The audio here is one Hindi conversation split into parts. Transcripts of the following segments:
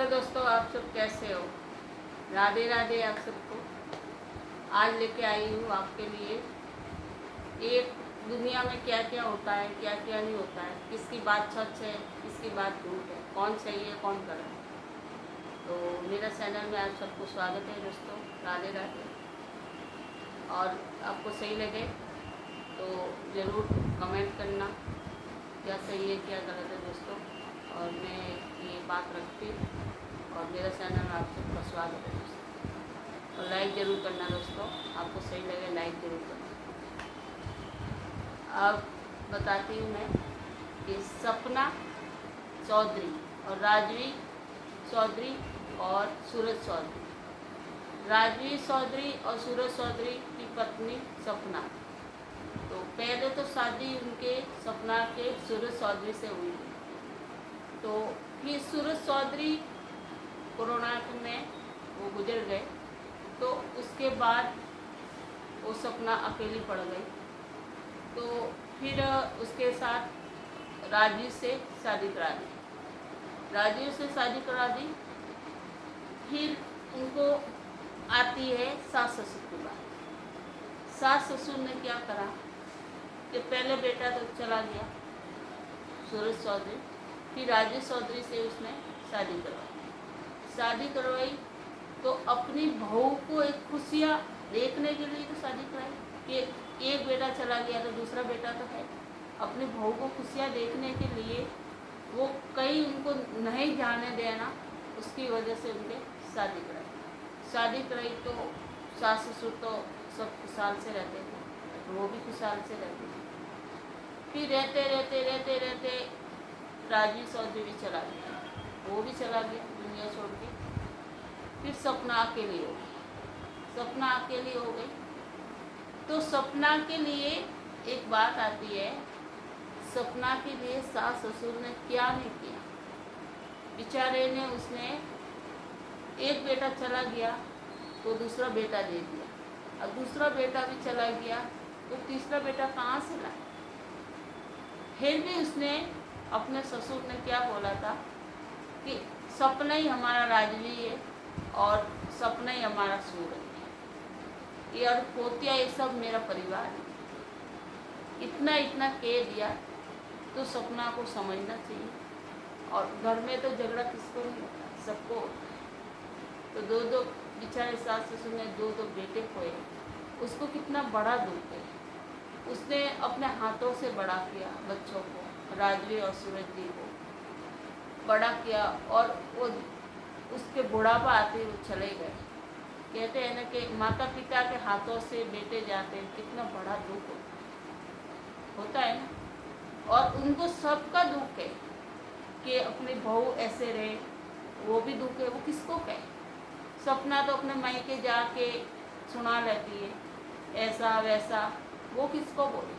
हेलो दोस्तों, आप सब कैसे हो। राधे राधे आप सबको। आज लेके आई हूँ आपके लिए एक दुनिया में क्या क्या होता है, क्या क्या नहीं होता है, किसकी बात सच है, किसकी बात झूठ है, कौन सही है कौन गलत है। तो मेरा चैनल में आप सबको स्वागत है दोस्तों। राधे राधे। और आपको सही लगे तो ज़रूर कमेंट करना क्या सही है क्या गलत है दोस्तों। और मैं ये बात रखती हूँ और मेरा चैनल में आप सबका स्वागत है दोस्तों। और लाइक ज़रूर करना दोस्तों, आपको सही लगे लाइक ज़रूर करना। अब बताती हूँ मैं कि सपना चौधरी और राजवी चौधरी और सूरज चौधरी, राजवी चौधरी और सूरज चौधरी की पत्नी सपना। तो पहले तो शादी उनके सपना के सूरज चौधरी से हुई थी। तो फिर सूरज चौधरी कोरोना में वो गुजर गए। तो उसके बाद वो सपना अकेली पड़ गई। तो फिर उसके साथ राजीव से शादी करा दी। राजीव से शादी करा दी। फिर उनको आती है सास ससुर की बात। सास ससुर ने क्या करा कि पहले बेटा तो चला गया सूरज चौधरी, फिर राजीव चौधरी से उसने शादी करवाई। तो अपनी बहू को एक खुशियाँ देखने के लिए तो शादी कराई कि एक बेटा चला गया तो दूसरा बेटा तो है। अपनी बहू को खुशियाँ देखने के लिए वो कहीं उनको नहीं जाने देना, उसकी वजह से उनके शादी कराई। तो सास ससुर तो सब खुशहाल से रहते थे, तो वो भी खुशहाल से रहते थे। फिर रहते राजीव चौधरी भी चला गया, वो भी चला गया दुनिया छोड़ के। फिर सपना अकेली हो गई। तो सपना के लिए एक बात आती है, सपना के लिए सास ससुर ने क्या नहीं किया। बेचारे ने उसने एक बेटा चला गया तो दूसरा बेटा दे दिया, और दूसरा बेटा भी चला गया तो तीसरा बेटा कहाँ से लाए। फिर भी उसने अपने ससुर ने क्या बोला था कि सपना ही हमारा राजवी है और सपना ही हमारा सूरज है, ये और पोतिया ये सब मेरा परिवार है। इतना कह दिया तो सपना को समझना चाहिए। और घर में तो झगड़ा किसको नहीं होता, सबको होता है। तो दो बेचारे सास ससुर ने दो बेटे खोए, उसको कितना बड़ा दुख है। उसने अपने हाथों से बड़ा किया बच्चों को, राजवी और सूरज जी को बड़ा किया, और वो उसके बुढ़ापा आते वो चले गए। कहते हैं ना कि माता पिता के हाथों से बेटे जाते हैं, कितना बड़ा दुख होता है ना। और उनको सबका दुख है कि अपनी बहू ऐसे रहे, वो भी दुख है। वो किसको कहे। सपना तो अपने मायके जाके सुना लेती है ऐसा वैसा, वो किसको बोले,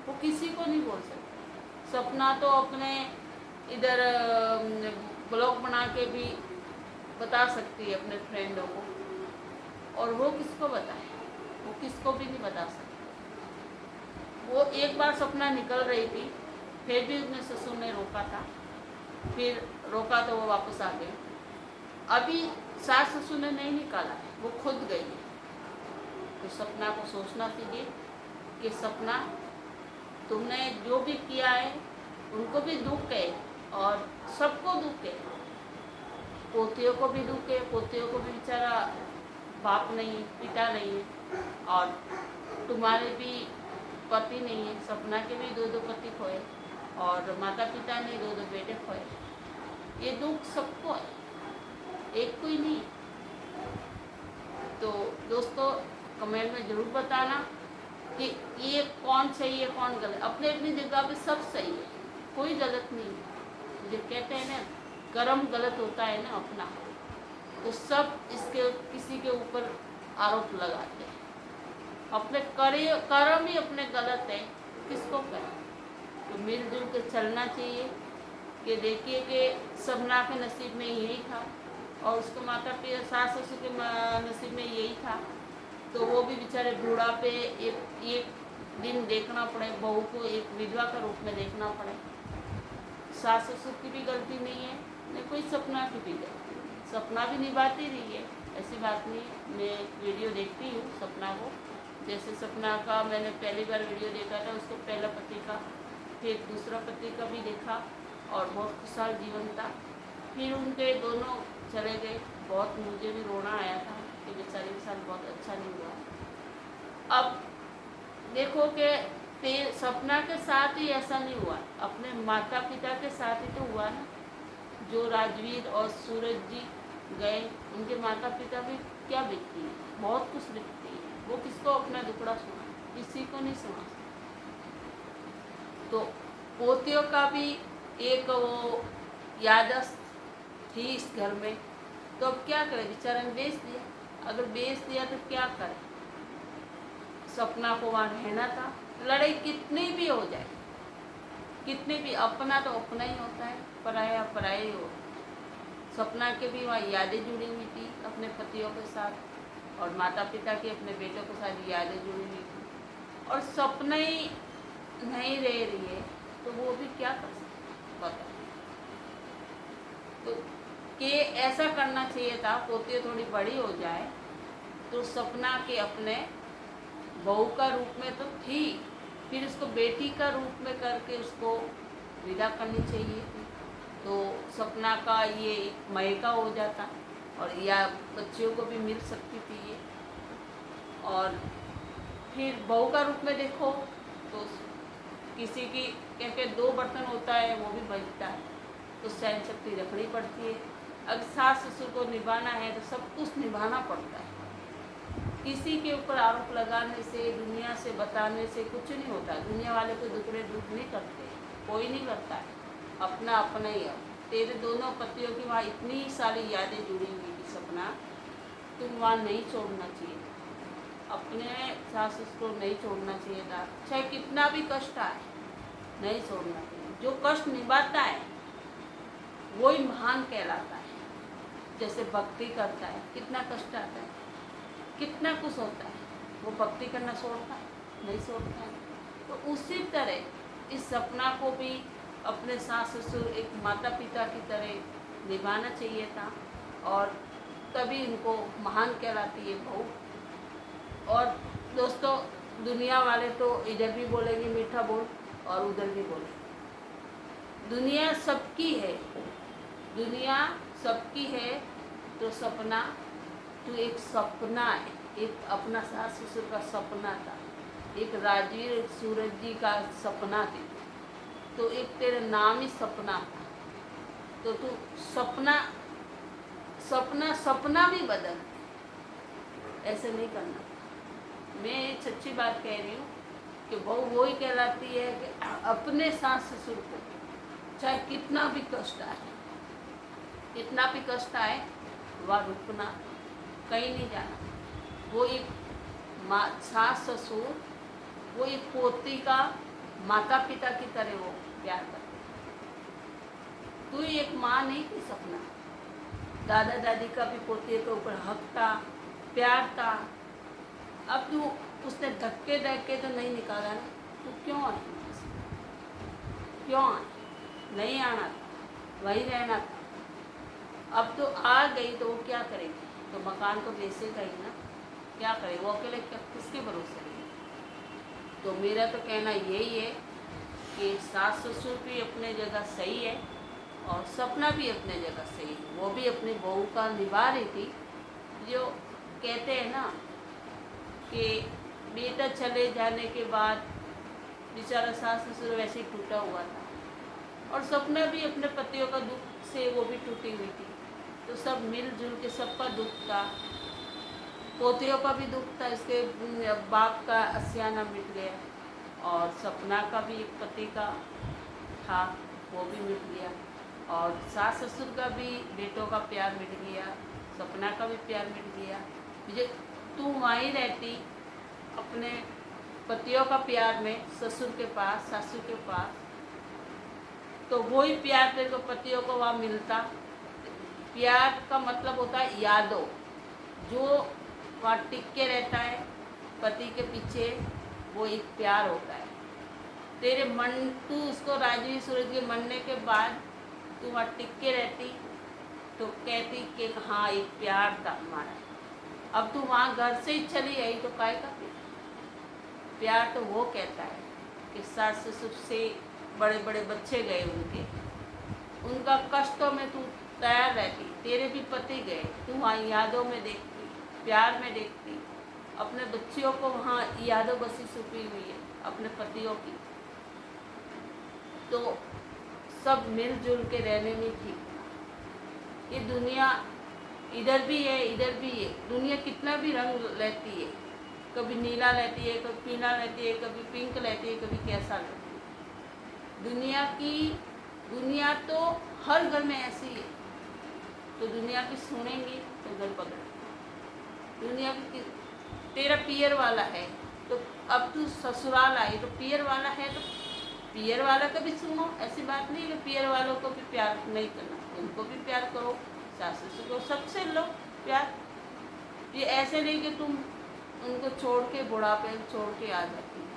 वो किसी को नहीं बोल सकती। सपना तो अपने इधर ब्लॉग बना के भी बता सकती है अपने फ्रेंडों को, और वो किसको बताए, वो किसको भी नहीं बता सकती। वो एक बार सपना निकल रही थी, फिर भी उसने ससुर ने रोका था, फिर रोका तो वो वापस आ गई। अभी सास ससुर ने नहीं निकाला, वो खुद गई है। तो सपना को सोचना चाहिए कि सपना तुमने जो भी किया है उनको भी दुख है और सबको दुख है। पोतियों को भी दुख है, पोतियों को भी बेचारा बाप नहीं है, पिता नहीं है, और तुम्हारे भी पति नहीं है। सपना के भी दो पति खोए और माता पिता ने दो बेटे खोए। ये दुख सबको है, एक कोई नहीं। तो दोस्तों कमेंट में ज़रूर बताना कि ये कौन सही है कौन गलत। अपने अपनी जगह पे सब सही है, कोई गलत नहीं है। जो कहते हैं ना कर्म गलत होता है ना अपना, तो सब इसके किसी के ऊपर आरोप लगाते हैं। अपने कर्म ही अपने गलत है, किसको करें। तो मिलजुल के चलना चाहिए। कि देखिए कि सपना के नसीब में यही था और उसके माता पिता सास ससुर के नसीब में यही था। तो वो भी बेचारे बूढ़ापे एक दिन देखना पड़े, बहू को एक विधवा का रूप में देखना पड़े। सास ससुर की भी गलती नहीं है, न कोई सपना की भी गलती हुई, सपना भी निभाती रही है, ऐसी बात नहीं है। मैं वीडियो देखती हूँ सपना को, जैसे सपना का मैंने पहली बार वीडियो देखा था, उसको पहला पति का, फिर दूसरा पति का भी देखा और बहुत खुशहाल जीवन था। फिर उनके दोनों चले गए, बहुत मुझे भी रोना आया था कि बेचारे के साथ बहुत अच्छा नहीं हुआ। अब देखो कि सपना के साथ ही ऐसा नहीं हुआ, अपने माता पिता के साथ ही तो हुआ ना। जो राजवीर और सूरज जी गए, उनके माता पिता भी क्या लिखती है, बहुत कुछ लिखती है, वो किसको अपना दुखड़ा सुना, किसी को नहीं सुना। तो पोतियों का भी एक वो यादस्त थी इस घर में, तो अब क्या करे, बेचारा ने बेच दिया। अगर बेच दिया तो क्या करे, सपना को वहाँ रहना था। लड़ाई कितनी भी हो जाए, कितनी भी, अपना तो अपना ही होता है, पराया पराया ही होता है। सपना के भी वहाँ यादें जुड़ी हुई थी अपने पतियों के साथ, और माता पिता की अपने बेटों के साथ यादें जुड़ी हुई थी, और सपना ही नहीं रह रही है तो वो भी क्या कर सकते बता। तो कि ऐसा करना चाहिए था, पोती थोड़ी बड़ी हो जाए तो सपना के अपने बहू का रूप में तो थी, फिर उसको बेटी का रूप में करके उसको विदा करनी चाहिए थी, तो सपना का ये मयका हो जाता, और या बच्चियों को भी मिल सकती थी ये। और फिर बहू का रूप में देखो तो किसी की, क्योंकि 2 बर्तन होता है वो भी बचता है, तो सहन शक्ति रखनी पड़ती है। अगर सास ससुर को निभाना है तो सब कुछ निभाना पड़ता है। किसी के ऊपर आरोप लगाने से, दुनिया से बताने से कुछ नहीं होता। दुनिया वाले को दुखड़े दुख नहीं करते, कोई नहीं करता है, अपना अपना ही है। तेरे दोनों पतियों की वहाँ इतनी सारी यादें जुड़ी हुई थी सपना, तुम वहाँ नहीं छोड़ना चाहिए, अपने सास ससुर को नहीं छोड़ना चाहिए था, चाहे कितना भी कष्ट आए नहीं छोड़ना चाहिए। जो कष्ट निभाता है वही महान कहलाता है। जैसे भक्ति करता है, कितना कष्ट आता है, कितना कुछ होता है, वो भक्ति करना छोड़ता है, नहीं छोड़ता है। तो उसी तरह इस सपना को भी अपने सास ससुर एक माता पिता की तरह निभाना चाहिए था, और तभी इनको महान कहलाती है बहू। और दोस्तों, दुनिया वाले तो इधर भी बोलेंगे मीठा बोल और उधर भी बोलेंगे। दुनिया सबकी है, दुनिया सबकी है, तो सपना तो एक सपना है, एक अपना सास ससुर का सपना था, एक राजवीर एक सूरज जी का सपना थी, तो एक तेरा नाम ही सपना था। तो तू सपना सपना सपना भी बदल, ऐसे नहीं करना। मैं एक सच्ची बात कह रही हूँ कि बहू वही कहलाती है कि अपने सास ससुर को चाहे कितना भी कष्ट आए, कितना भी कष्ट आए, वह रुकना, कहीं नहीं जाना। वो एक माँ सास ससुर, वो एक पोती का माता पिता की तरह वो प्यार करते। तू एक माँ नहीं थी सपना, दादा दादी का भी पोते के ऊपर हक था, प्यार था। अब तू उसने धक्के धक्के तो नहीं निकाला ना, तू क्यों आई, क्यों आई, नहीं आना था, वही रहना था। अब तो आ गई तो वो क्या करेगी, तो मकान तो बेचेगा ही ना, क्या करे वो अकेले, किसके भरोसे रहेगी। तो मेरा तो कहना यही है कि सास ससुर भी अपने जगह सही है, और सपना भी अपने जगह सही है। वो भी अपनी बहू का निभा रही थी। जो कहते हैं ना कि बेटा चले जाने के बाद बेचारा सास ससुर वैसे ही टूटा हुआ था, और सपना भी अपने पतियों का दुख से वो भी टूटी हुई थी, तो सब मिलजुल के सबका दुख था। पोतियों का भी दुख था, इसके बाप का असियाना मिट गया, और सपना का भी एक पति का था, वो भी मिट गया, और सास ससुर का भी बेटों का प्यार मिट गया, सपना का भी प्यार मिट गया। मुझे तू वहीं रहती अपने पतियों का प्यार में, ससुर के पास, सासू के पास, तो वही प्यार तेरे को पतियों को वहाँ मिलता। प्यार का मतलब होता है यादों, जो वहाँ टिक के रहता है पति के पीछे, वो एक प्यार होता है। तेरे मन, तू उसको राजवीर सूरज के मरने के बाद तू वहाँ टिक के रहती, हाँ एक प्यार था हमारा। अब तू वहाँ घर से ही चली आई तो काय का प्यार? तो वो कहता है कि सास ससुर से बड़े बड़े बच्चे गए उनके, उनका कष्टों में तू तैयार रहती, तेरे भी पति गए, तू वहाँ यादों में देखती, प्यार में देखती, अपने बच्चियों को वहाँ यादों बसी छुपी हुई है अपने पतियों की। तो सब मिलजुल के रहने में ठीक था। ये दुनिया इधर भी है इधर भी है, दुनिया कितना भी रंग लेती है, कभी नीला लेती है, कभी पीला लेती है, कभी पिंक लेती है, कभी कैसा लेती है। दुनिया तो हर घर में ऐसी है। तो दुनिया की सुनेंगे तो घर पकड़। दुनिया की तेरा पियर वाला है तो अब तू ससुराल आई तो पियर वाला है तो पियर वाला का भी सुनो। ऐसी बात नहीं है कि पियर वालों को भी प्यार नहीं करना, उनको भी प्यार करो, सास ससुर को सबसे लो प्यार। ये ऐसे नहीं कि तुम उनको छोड़ के बुढ़ापे में छोड़ के आ जाती है।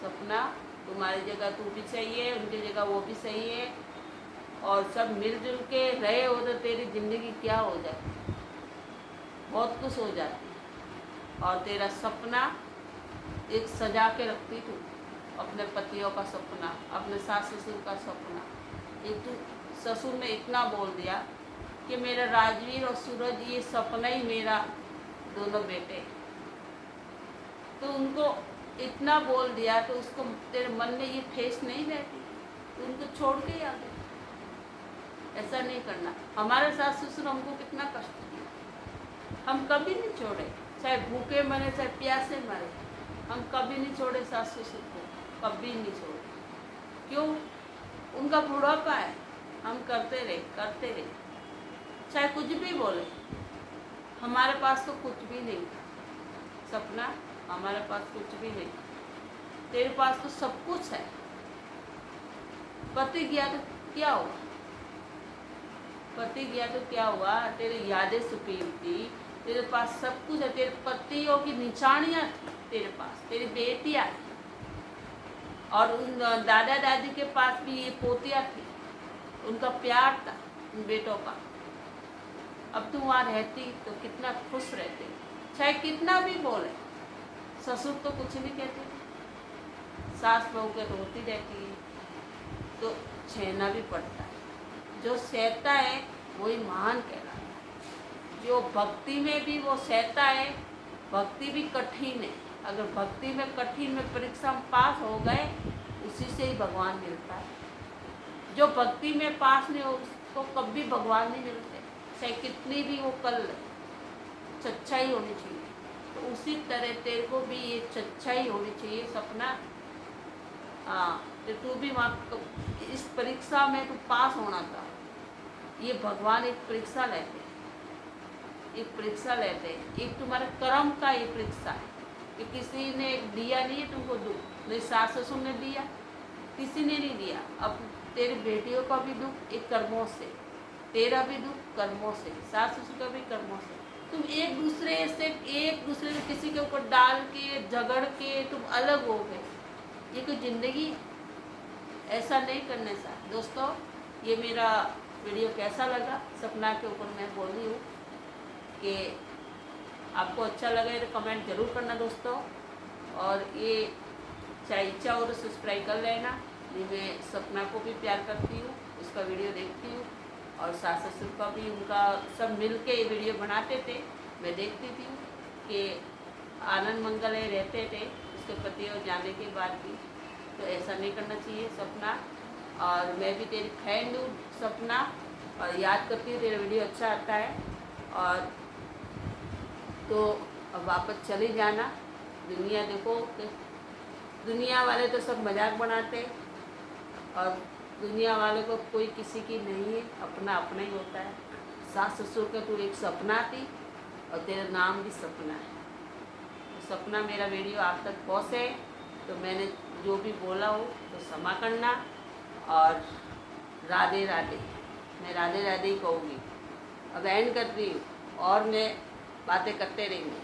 सपना तुम्हारी जगह तू भी सही है, उनकी जगह वो भी सही है, और सब मिलजुल के रहे हो तो तेरी ज़िंदगी क्या हो जाती, बहुत कुछ हो जाती। और तेरा सपना एक सजा के रखती तू, अपने पतियों का सपना, अपने सास ससुर का सपना। एक तू ससुर ने इतना बोल दिया कि मेरा राजवीर और सूरज ये सपना ही मेरा दोनों बेटे, तो उनको इतना बोल दिया तो उसको तेरे मन में ये ठेस नहीं रहती, तो उनको छोड़ के ही आ गए। ऐसा नहीं करना। हमारे सास ससुर हमको कितना कष्ट दिया, हम कभी नहीं छोड़े, चाहे भूखे मरे चाहे प्यासे मरे, हम कभी नहीं छोड़े सास ससुर को, कभी नहीं छोड़े। क्यों? उनका बुढ़ापा है, हम करते रहे, चाहे कुछ भी बोले। हमारे पास तो कुछ भी नहीं था सपना, हमारे पास कुछ भी नहीं, तेरे पास तो सब कुछ है। पति गया तो क्या हुआ? पति गया तो क्या हुआ? तेरी यादें छुपी हुई थी, तेरे पास सब कुछ है, तेरे पतियों की निशानियाँ थी तेरे पास, तेरी बेटियाँ थी, और उन दादा दादी के पास भी ये पोतियाँ थी, उनका प्यार था उन बेटों का। अब तू वहाँ रहती तो कितना खुश रहते, चाहे कितना भी बोले। ससुर तो कुछ नहीं कहते, सास बहू के तो होती रहती है, तो सहना भी पड़ता है। जो सहता है वही महान कहलाता है। जो भक्ति में भी वो सहता है, भक्ति भी कठिन है। अगर भक्ति में कठिन में परीक्षा में पास हो गए, उसी से ही भगवान मिलता है। जो भक्ति में पास नहीं हो उसको कभी भगवान नहीं मिलते, चाहे कितनी भी वो कर ले, सच्चाई होनी चाहिए। तो उसी तरह तेरे को भी ये सच्चाई होनी चाहिए सपना। हाँ, तो तू भी वहाँ इस परीक्षा में तू पास होना था। ये भगवान एक परीक्षा लेते हैं, एक परीक्षा लेते हैं, एक तुम्हारे कर्म का ये परीक्षा है कि किसी ने दिया नहीं है तुमको दुख, नहीं सास ससुर ने दिया, किसी ने नहीं दिया। अब तेरी बेटियों का भी दुख एक कर्मों से, तेरा भी दुख कर्मों से, सास ससुर का भी कर्मों से। तुम एक दूसरे से किसी के ऊपर डाल के झगड़ के तुम अलग हो गए, ये कोई ज़िंदगी? ऐसा नहीं करने सा। दोस्तों, ये मेरा वीडियो कैसा लगा सपना के ऊपर मैं बोल रही हूँ कि आपको अच्छा लगे तो कमेंट ज़रूर करना दोस्तों। और ये चाहे इच्छा हो तो सब्सक्राइब कर लेना। ये मैं सपना को भी प्यार करती हूँ, उसका वीडियो देखती हूँ, और सास ससुर का भी, उनका सब मिल के ये वीडियो बनाते थे, मैं देखती थी कि आनंद मंगल रहते थे उसके पति और जाने के बाद भी। तो ऐसा नहीं करना चाहिए सपना। और मैं भी तेरी फैन हूँ सपना, और याद करती हूँ, तेरा वीडियो अच्छा आता है। और तो अब वापस चले जाना। दुनिया देखो कि दुनिया वाले तो सब मजाक बनाते, और दुनिया वाले को कोई किसी की नहीं है, अपना अपना ही होता है। सास ससुर का तू एक सपना थी, और तेरा नाम भी सपना है। तो सपना, मेरा वीडियो आप तक पहुँचे तो मैंने जो भी बोला हो तो क्षमा करना। और राधे राधे, मैं राधे राधे ही कहूँगी। अब एंड कर रही हूँ, और मैं बातें करते रहेंगे।